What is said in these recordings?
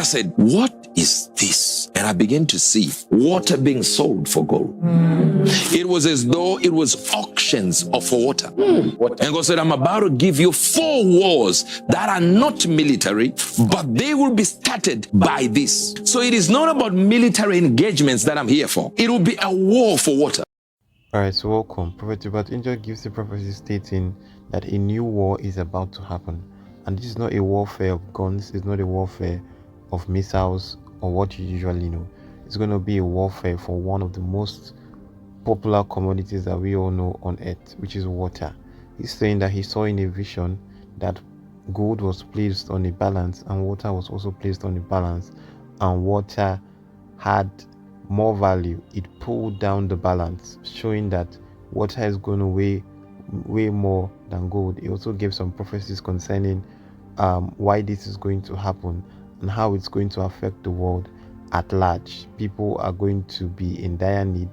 I said, what is this? And I began to see water being sold for gold. It was as though it was auctions of water. And God said, I'm about to give you 4 wars that are not military, but they will be started by this. So it is not about military engagements that I'm here for. It will be a war for water. Alright, so welcome. Prophet Uebert Angel gives the prophecy stating that a new war is about to happen. And this is not a warfare of guns, it's not a warfare of missiles or what you usually know. It's going to be a warfare for one of the most popular commodities that we all know on earth, which is water. He's saying that he saw in a vision that gold was placed on a balance and water was also placed on a balance, and water had more value. It pulled down the balance, showing that water is going to weigh way more than gold. He also gave some prophecies concerning why this is going to happen and how it's going to affect the world at large. People are going to be in dire need.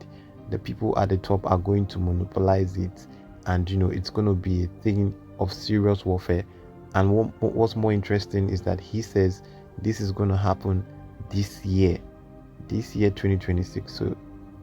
The people at the top are going to monopolize it, and it's going to be a thing of serious warfare. And what's more interesting is that he says this is going to happen this year 2026. So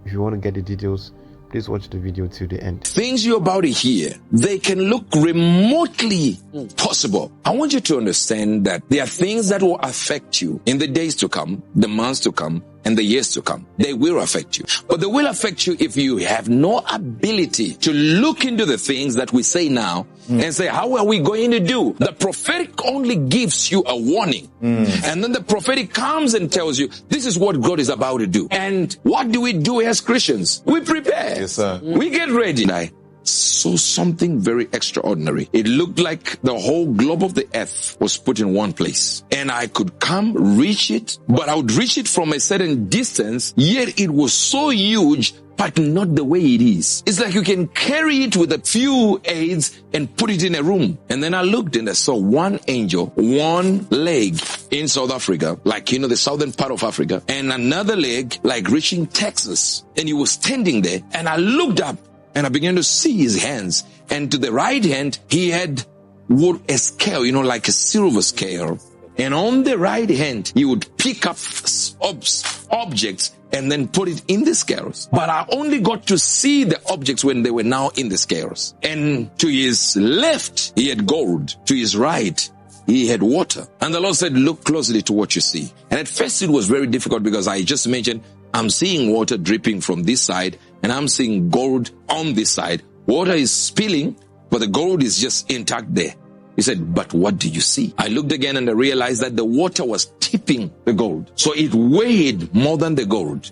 if you want to get the details, please watch the video till the end. Things you're about to hear, they can look remotely possible. I want you to understand that there are things that will affect you in the days to come, the months to come, and the years to come. They will affect you. But they will affect you if you have no ability to look into the things that we say now and say, how are we going to do? The prophetic only gives you a warning. And then the prophetic comes and tells you, this is what God is about to do. And what do we do as Christians? We prepare. Yes, sir. We get ready. I saw something very extraordinary. It looked like the whole globe of the earth was put in one place. And I could come reach it, but I would reach it from a certain distance, yet it was so huge, but not the way it is. It's like you can carry it with a few aids and put it in a room. And then I looked and I saw one angel, one leg in South Africa, like, the southern part of Africa, and another leg, like reaching Texas. And he was standing there, and I looked up and I began to see his hands. And to the right hand, he had a scale, like a silver scale. And on the right hand, he would pick up objects and then put it in the scales. But I only got to see the objects when they were now in the scales. And to his left, he had gold. To his right, he had water. And the Lord said, look closely to what you see. And at first it was very difficult because I just mentioned, I'm seeing water dripping from this side and I'm seeing gold on this side. Water is spilling, but the gold is just intact there. He said, but what do you see? I looked again and I realized that the water was tipping the gold. So it weighed more than the gold.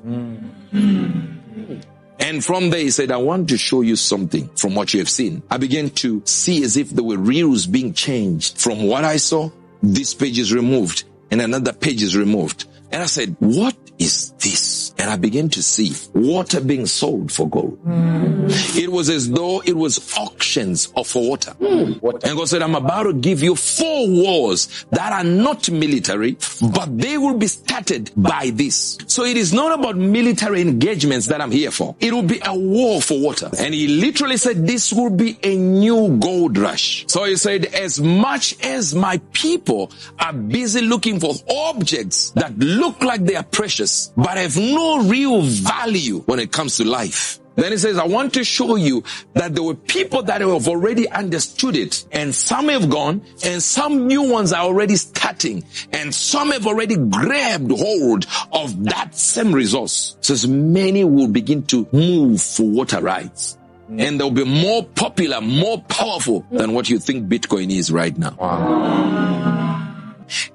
And from there, he said, I want to show you something from what you have seen. I began to see as if there were reels being changed. From what I saw, this page is removed and another page is removed. And I said, what is this? And I began to see water being sold for gold. It was as though it was auctions of water. And God said, I'm about to give you 4 wars that are not military, but they will be started by this. So it is not about military engagements that I'm here for. It will be a war for water. And he literally said, this will be a new gold rush. So he said, as much as my people are busy looking for objects that look like they are precious, but have no real value when it comes to life. Then he says, I want to show you that there were people that have already understood it, and some have gone, and some new ones are already starting, and some have already grabbed hold of that same resource. Says many will begin to move for water rights. And they'll be more popular, more powerful than what you think Bitcoin is right now. Wow.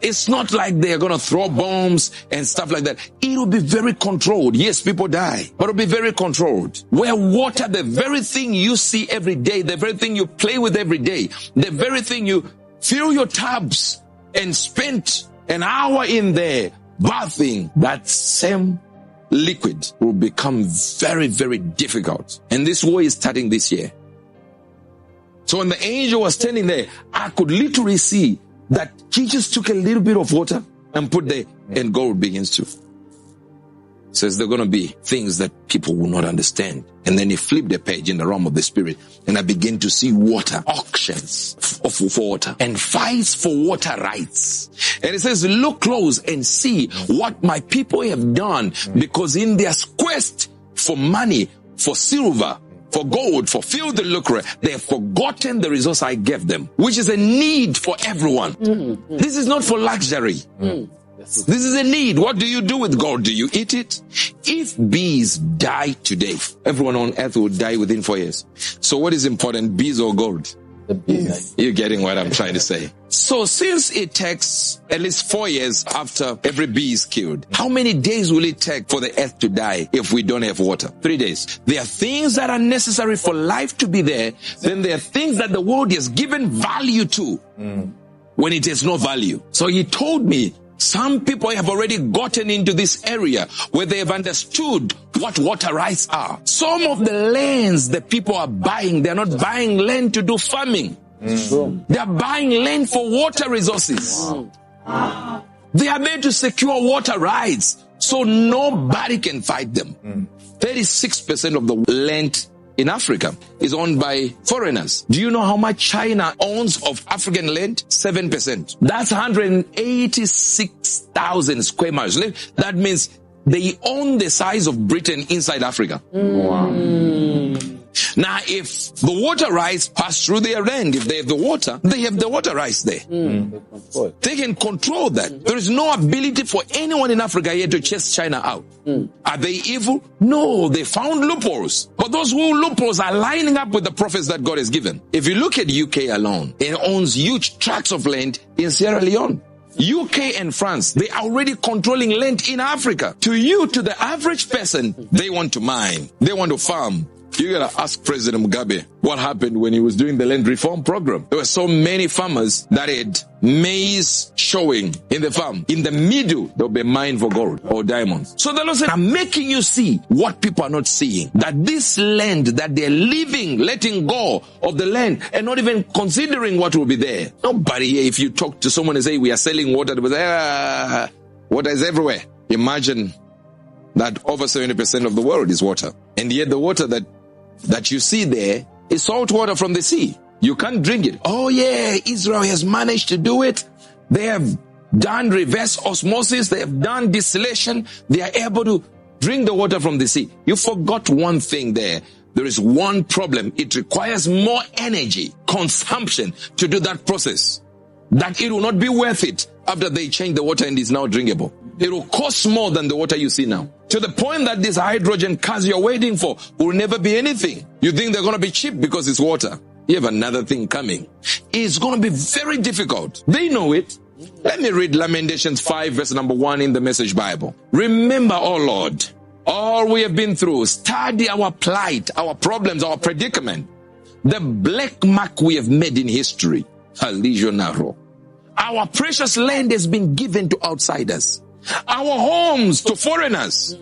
It's not like they're going to throw bombs and stuff like that. It will be very controlled. Yes, people die, but it'll be very controlled. Where water, the very thing you see every day, the very thing you play with every day, the very thing you fill your tubs and spend an hour in there bathing, that same liquid will become very, very difficult. And this war is starting this year. So when the angel was standing there, I could literally see that he just took a little bit of water and put there, and gold begins to says there are going to be things that people will not understand. And then he flipped the page in the realm of the spirit, and I began to see water, auctions for water, and fights for water rights. And it says, look close and see what my people have done, because in their quest for money, for silver, for gold, for filthy lucre, they have forgotten the resource I gave them, which is a need for everyone. This is not for luxury. This is a need. What do you do with gold? Do you eat it? If bees die today, everyone on earth will die within 4 years. So what is important, bees or gold? The bees. You're getting what I'm trying to say. So since it takes at least 4 years after every bee is killed, how many days will it take for the earth to die if we don't have water? 3 days. There are things that are necessary for life to be there. Then there are things that the world has given value to when it has no value. So he told me, some people have already gotten into this area where they have understood what water rights are. Some of the lands that people are buying, they're not buying land to do farming. They're buying land for water resources. They are made to secure water rights, so nobody can fight them. 36% of the land in Africa is owned by foreigners. Do you know how much China owns of African land? 7%. That's 186,000 square miles. That means they own the size of Britain inside Africa. Wow. Now, if the water rights pass through their land, if they have the water, they have the water rights there. They can control that. There is no ability for anyone in Africa here to chase China out. Are they evil? No, they found loopholes. But those loopholes are lining up with the prophets that God has given. If you look at UK alone, it owns huge tracts of land in Sierra Leone. UK and France, they are already controlling land in Africa. To you, to the average person, they want to mine. They want to farm. You gotta ask President Mugabe what happened when he was doing the land reform program. There were so many farmers that had maize showing in the farm. In the middle, there'll be a mine for gold or diamonds. So the Lord said, I'm making you see what people are not seeing. That this land that they're living, letting go of the land and not even considering what will be there. Nobody here, if you talk to someone and say, we are selling water, they will say, water is everywhere. Imagine that over 70% of the world is water. And yet the water that you see there is salt water from the sea. You can't drink it. Oh yeah, Israel has managed to do it. They have done reverse osmosis. They have done distillation. They are able to drink the water from the sea. You forgot one thing there. There is one problem. It requires more energy, consumption to do that process. That it will not be worth it after they change the water and it's now drinkable. It will cost more than the water you see now. To the point that these hydrogen cars you're waiting for will never be anything. You think they're going to be cheap because it's water. You have another thing coming. It's going to be very difficult. They know it. Let me read Lamentations 5 verse number 1 in the Message Bible. Remember, O Lord, all we have been through. Study our plight, our problems, our predicament. The black mark we have made in history. Our precious land has been given to outsiders. Our homes to foreigners.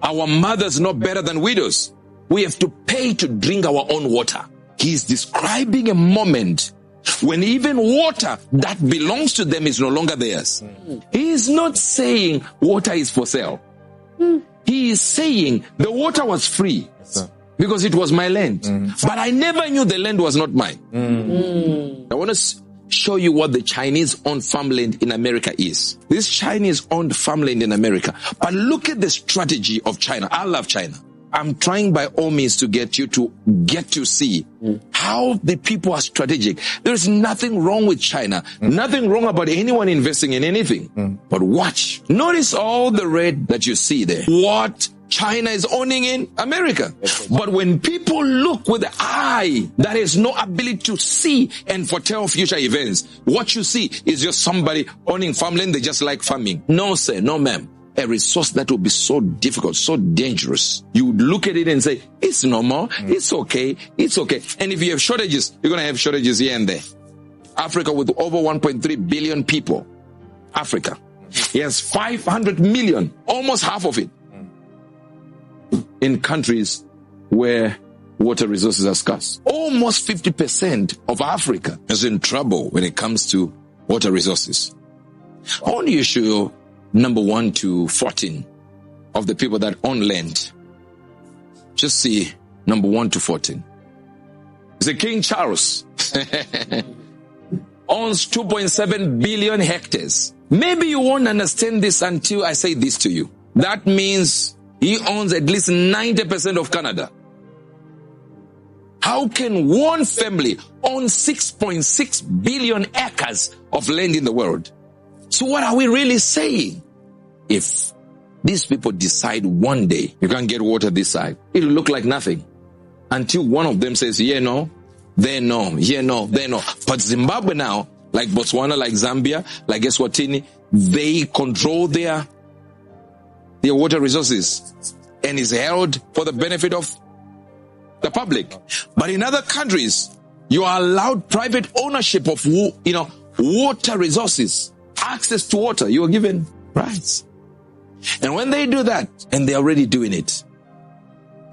Our mothers not better than widows. We have to pay to drink our own water. He's describing a moment when even water that belongs to them is no longer theirs. He is not saying water is for sale. He is saying the water was free because it was my land. But I never knew the land was not mine. I want to show you what the Chinese-owned farmland in America is. This Chinese-owned farmland in America. But look at the strategy of China. I love China. I'm trying by all means to get you to get to see how the people are strategic. There's nothing wrong with China. Nothing wrong about anyone investing in anything. But watch. Notice all the red that you see there. What China is owning in America. But when people look with the eye that has no ability to see and foretell future events, what you see is just somebody owning farmland. They just like farming. No, sir. No, ma'am. A resource that will be so difficult, so dangerous. You would look at it and say, it's normal. It's okay. It's okay. And if you have shortages, you're going to have shortages here and there. Africa with over 1.3 billion people. Africa. He has 500 million, almost half of it, in countries where water resources are scarce. Almost 50% of Africa is in trouble when it comes to water resources. I want you to show number 1 to 14 of the people that own land. Just see number 1 to 14. The King Charles owns 2.7 billion hectares. Maybe you won't understand this until I say this to you. That means he owns at least 90% of Canada. How can one family own 6.6 billion acres of land in the world? So what are we really saying? If these people decide one day you can't get water this side, it'll look like nothing. Until one of them says, yeah, no, they no, yeah, no, they no. But Zimbabwe now, like Botswana, like Zambia, like Eswatini, they control their water resources and is held for the benefit of the public. But in other countries, you are allowed private ownership of, water resources, access to water. You are given rights. And when they do that, and they're already doing it,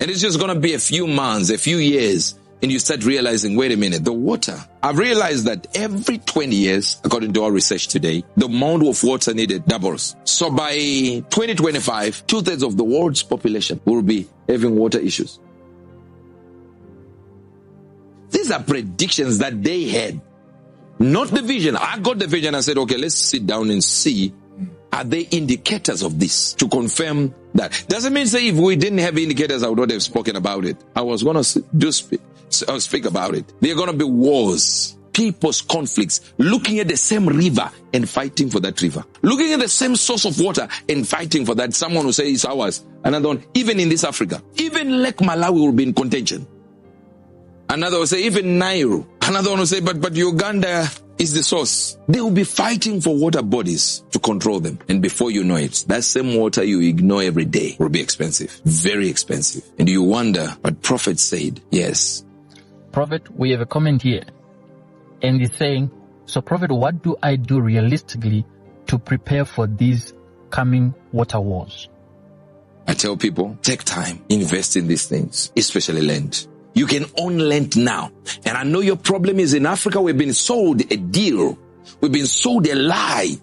and it's just going to be a few months, a few years, and you start realizing, wait a minute, the water. I've realized that every 20 years, according to our research today, the amount of water needed doubles. So by 2025, 2/3 of the world's population will be having water issues. These are predictions that they had, not the vision. I got the vision. I said, okay, let's sit down and see, are they indicators of this to confirm that? Doesn't mean say if we didn't have indicators, I would not have spoken about it. I was going to speak about it. There are going to be wars, people's conflicts, looking at the same river and fighting for that river. Looking at the same source of water and fighting for that. Someone will say it's ours. Another one, even in this Africa, even Lake Malawi will be in contention. Another will say, even Nauru. Another one will say, but Uganda is the source. They will be fighting for water bodies to control them. And before you know it, that same water you ignore every day will be expensive. Very expensive. And you wonder what Prophet said. Yes. Prophet, we have a comment here. And he's saying, so Prophet, what do I do realistically to prepare for these coming water wars? I tell people, take time, invest in these things, especially land. You can own land now. And I know your problem is in Africa, we've been sold a deal. We've been sold a lie.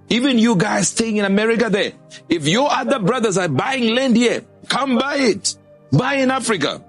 Even you guys staying in America there. If your other brothers are buying land here, come buy it. Buy in Africa.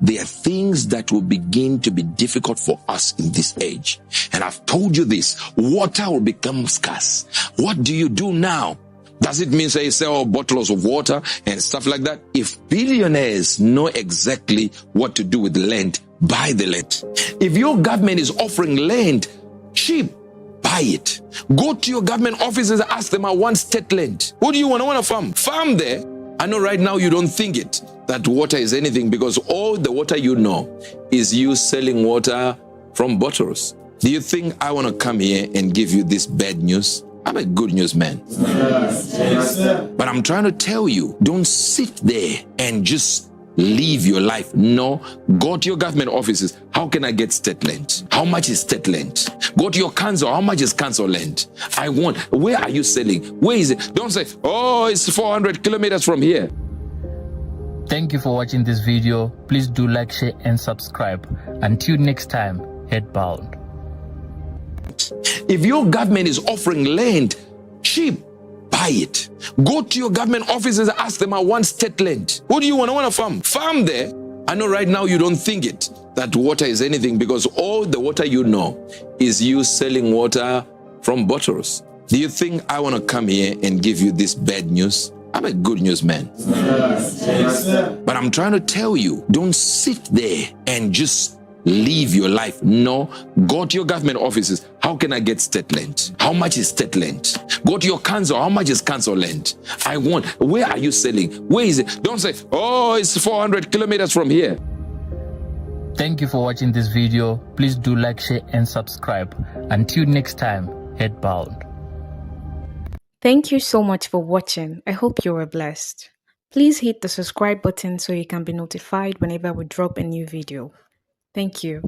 There are things that will begin to be difficult for us in this age. And I've told you this, water will become scarce. What do you do now? Does it mean say sell bottles of water and stuff like that? If billionaires know exactly what to do with the land, buy the land. If your government is offering land cheap, buy it. Go to your government offices and ask them, I want state land. What do you want? I want a farm. Farm there. I know right now you don't think it, that water is anything, because all the water you know is you selling water from bottles. Do you think I want to come here and give you this bad news? I'm a good news man. Yes. But I'm trying to tell you, don't sit there and just live your life. No, go to your government offices. How can I get state land? How much is state land? Go to your council. How much is council land? I want. Where are you selling? Where is it? Don't say, oh, it's 400 kilometers from here. Thank you for watching this video. Please do like, share, and subscribe. Until next time, head bound. If your government is offering land cheap, buy it. Go to your government offices and ask them, I want state land. What do you want? I want a farm. Farm there. I know right now you don't think it, that water is anything, because all the water you know is you selling water from bottles. Do you think I want to come here and give you this bad news? I'm a good news man. Yes. But I'm trying to tell you, don't sit there and just live your life. No, go to your government offices. How can I get state land? How much is state land? Go to your council. How much is council land? I want. Where are you selling? Where is it? Don't say, oh, it's 400 kilometers from here. Thank you for watching this video. Please do like, share, and subscribe. Until next time, head bound. Thank you so much for watching. I hope you were blessed. Please hit the subscribe button so you can be notified whenever we drop a new video. Thank you.